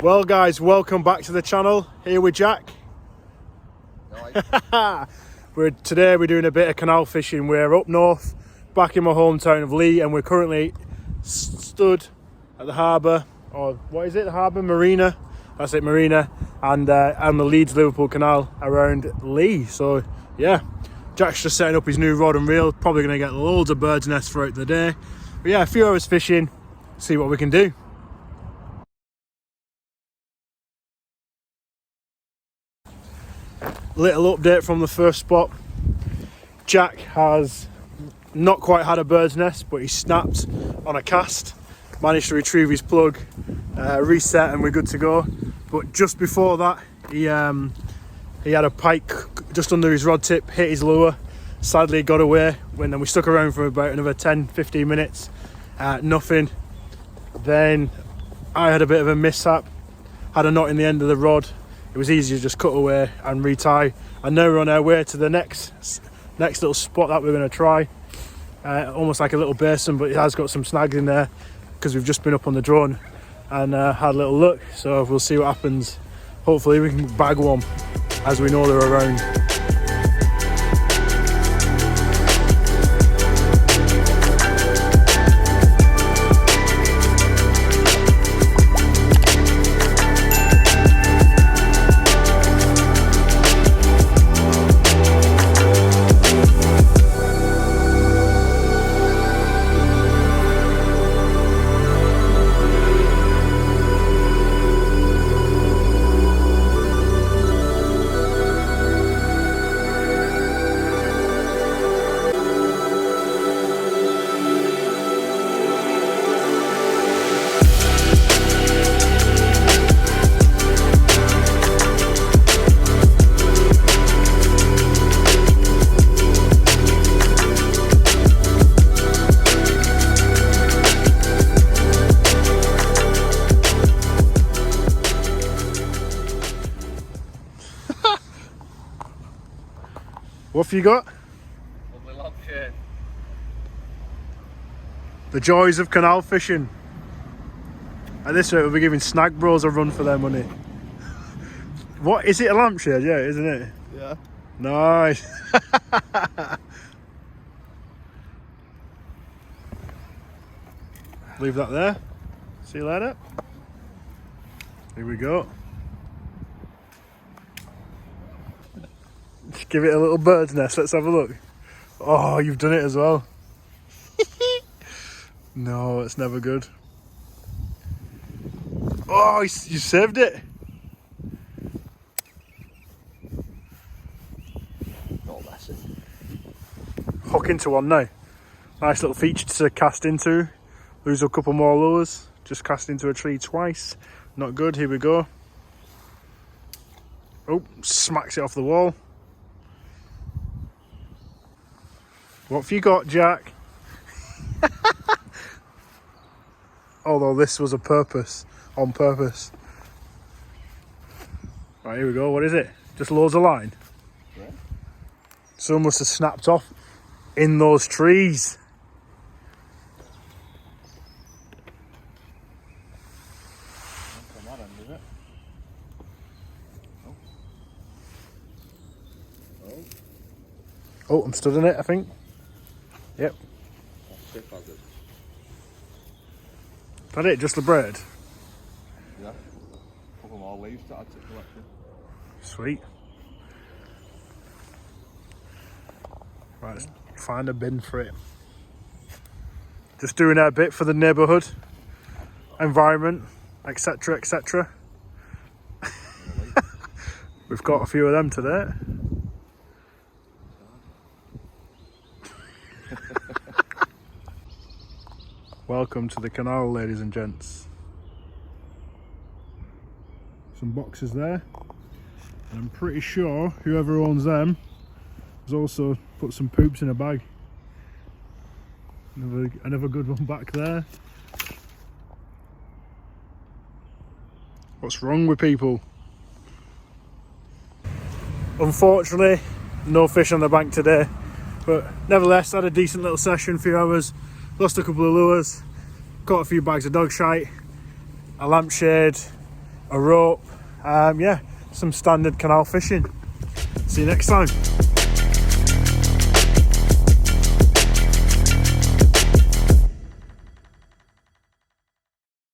Well guys, welcome back to the channel. Here with Jack. Today we're doing a bit of canal fishing. We're up north, back in my hometown of Leigh, and we're currently stood at the harbour, or what is it, the harbour? Marina. That's it, Marina, and the Leeds-Liverpool canal around Leigh. So yeah, Jack's just setting up his new rod and reel. Probably going to get loads of birds' nests throughout the day. But yeah, a few hours fishing, see what we can do. Little update from the first spot. Jack has not quite had a bird's nest, but he snapped on a cast, managed to retrieve his plug, reset, and we're good to go. But just before that, he had a pike just under his rod tip, hit his lure, sadly got away. Then we stuck around for about another 10-15 minutes, nothing. Then I had a bit of a mishap, had a knot in the end of the rod. It was easy to just cut away and retie, and now we're on our way to the next little spot that we're going to try. Almost like a little basin, but it has got some snags in there because we've just been up on the drone and had a little look, so we'll see what happens. Hopefully we can bag one, as we know they're around. What have you got? Lovely lampshade. The joys of canal fishing. At this rate, we'll be giving Snag Bros a run for their money. What is it? A lampshade? Yeah, isn't it? Yeah. Nice. Leave that there. See you later. Here we go. Give it a little bird's nest. Let's have a look. Oh, you've done it as well. No, it's never good. Oh, you saved it. Not less. Hook into one now. Nice little feature to cast into. Lose a couple more lures. Just cast into a tree twice. Not good. Here we go. Oh, smacks it off the wall. What have you got, Jack? Although this was on purpose. Right, here we go. What is it? Just loads of line? Yeah. Some must have snapped off in those trees. From that end, is it? Oh, I'm stood in it, I think. Yep. Tip has it. Is that it? Just the bread? Yeah. Couple more leaves to add to the collection. Sweet. Right, let's find a bin for it. Just doing our bit for the neighbourhood, environment, etc, etc. We've got a few of them today. Welcome to the canal, ladies and gents. Some boxes there, and I'm pretty sure whoever owns them has also put some poops in a bag. Another good one back there. What's wrong with people? Unfortunately, no fish on the bank today, but nevertheless had a decent little session, few hours, lost a couple of lures, caught a few bags of dog shite, a lampshade, a rope. Yeah, some standard canal fishing. See you next time.